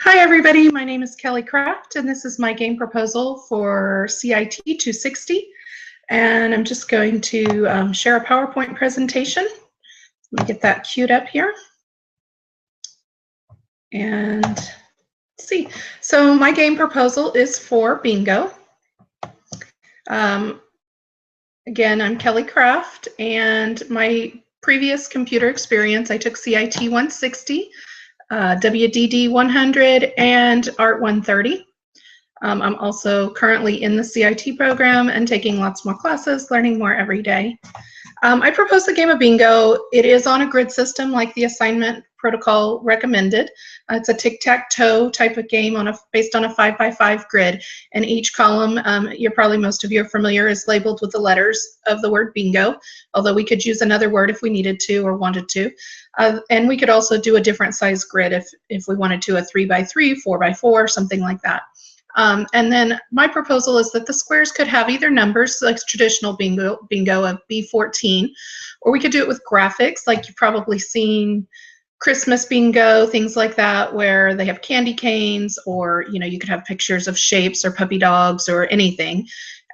Hi everybody, my name is Kelly Kraft and this is my game proposal for CIT 260, and I'm just going to share a PowerPoint presentation. Let me get that queued up here. And let's see. So my game proposal is for bingo. Again, I'm Kelly Kraft, and my previous computer experience, I took CIT 160, WDD 100, and ART 130. I'm also currently in the CIT program and taking lots more classes, learning more every day. I propose the game of bingo. It is on a grid system like the assignment protocol recommended. It's a tic-tac-toe type of game based on a 5x5 grid, and each column, most of you are familiar, is labeled with the letters of the word bingo, although we could use another word if we needed to or wanted to. And we could also do a different size grid if we wanted to, a 3x3, 4x4, something like that. And then my proposal is that the squares could have either numbers, like traditional bingo of B14, or we could do it with graphics, like you've probably seen Christmas bingo, things like that, where they have candy canes, or you could have pictures of shapes or puppy dogs or anything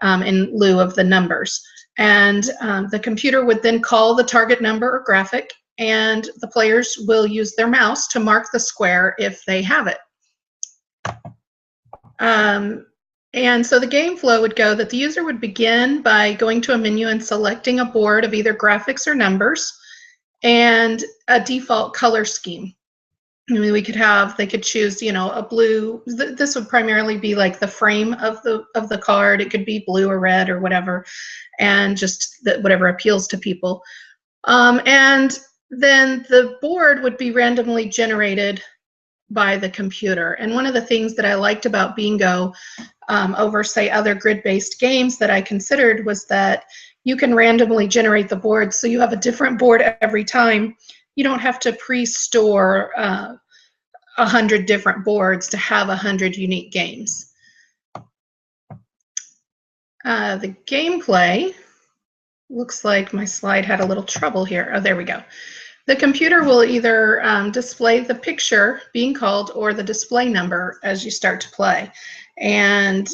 in lieu of the numbers. And the computer would then call the target number or graphic, and the players will use their mouse to mark the square if they have it. And so the game flow would go that the user would begin by going to a menu and selecting a board of either graphics or numbers and a default color scheme. I mean, they could choose, a blue. This would primarily be like the frame of the card. It could be blue or red or whatever, and just whatever appeals to people. And then the board would be randomly generated by the computer. And one of the things that I liked about bingo over, say, other grid-based games that I considered was that you can randomly generate the board, so you have a different board every time. You don't have to pre-store 100 different boards to have 100 unique games. The gameplay looks like my slide had a little trouble here. Oh, there we go. The computer will either display the picture being called or the display number as you start to play. And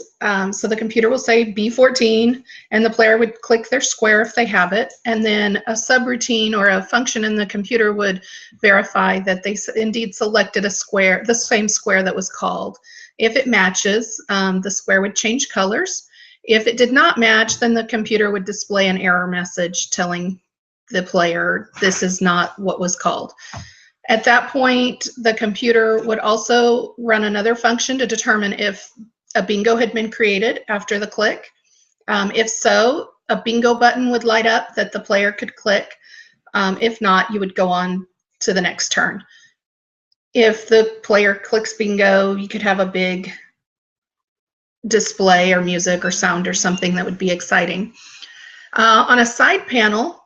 so the computer will say B14, and the player would click their square if they have it, and then a subroutine or a function in the computer would verify that they indeed selected a square, the same square that was called. If it matches, the square would change colors. If it did not match, then the computer would display an error message telling the player this is not what was called. At that point, the computer would also run another function to determine if a bingo had been created after the click. If so, a bingo button would light up that the player could click. If not, you would go on to the next turn. If the player clicks bingo, you could have a big display or music or sound or something that would be exciting. On a side panel,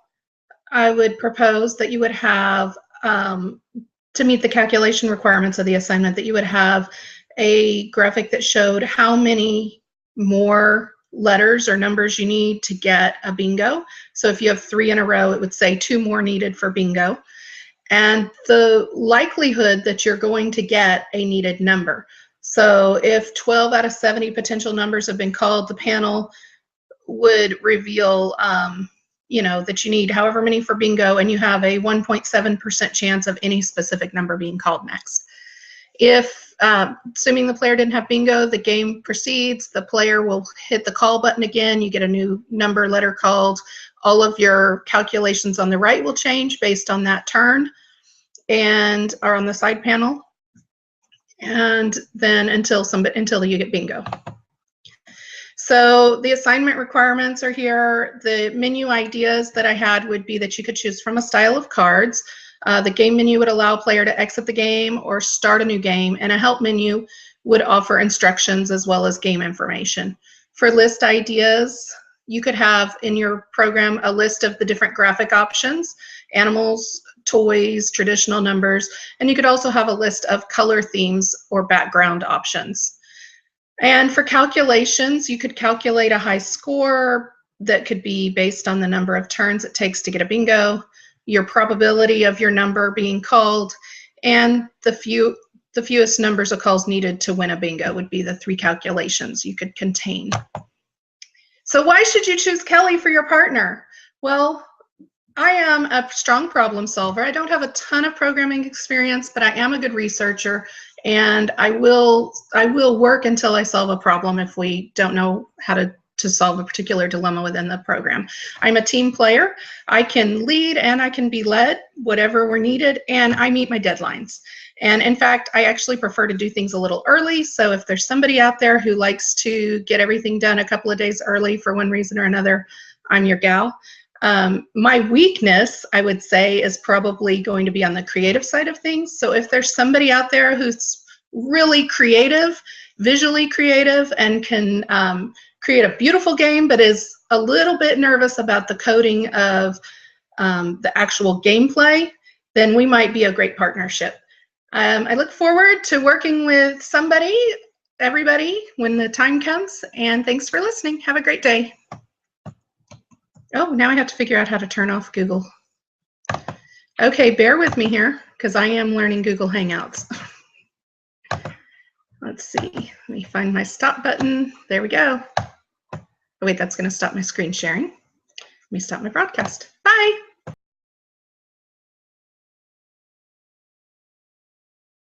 I would propose that you would have, to meet the calculation requirements of the assignment, that you would have a graphic that showed how many more letters or numbers you need to get a bingo. So if you have 3 in a row, it would say 2 more needed for bingo. And the likelihood that you're going to get a needed number. So if 12 out of 70 potential numbers have been called, the panel would reveal that you need however many for bingo, and you have a 1.7% chance of any specific number being called next. If, assuming the player didn't have bingo, the game proceeds, the player will hit the call button again, you get a new number letter called, all of your calculations on the right will change based on that turn and are on the side panel, and then until you get bingo. So the assignment requirements are here. The menu ideas that I had would be that you could choose from a style of cards. The game menu would allow a player to exit the game or start a new game, and a help menu would offer instructions as well as game information. For list ideas, you could have in your program a list of the different graphic options, animals, toys, traditional numbers, and you could also have a list of color themes or background options. And for calculations, you could calculate a high score that could be based on the number of turns it takes to get a bingo, your probability of your number being called, and the the fewest numbers of calls needed to win a bingo would be the 3 calculations you could contain. So why should you choose Kelly for your partner? Well, I am a strong problem solver. I don't have a ton of programming experience, but I am a good researcher, and I will work until I solve a problem if we don't know how to solve a particular dilemma within the program. I'm a team player. I can lead and I can be led, whatever we're needed, and I meet my deadlines. And in fact, I actually prefer to do things a little early. So if there's somebody out there who likes to get everything done a couple of days early for one reason or another, I'm your gal. My weakness, I would say, is probably going to be on the creative side of things. So if there's somebody out there who's really creative, visually creative, and can create a beautiful game, but is a little bit nervous about the coding of the actual gameplay, then we might be a great partnership. I look forward to working with everybody, when the time comes, and thanks for listening. Have a great day. Oh, now I have to figure out how to turn off Google. Okay, bear with me here, because I am learning Google Hangouts. Let's see, let me find my stop button. There we go. Oh, wait, that's going to stop my screen sharing. Let me stop my broadcast. Bye.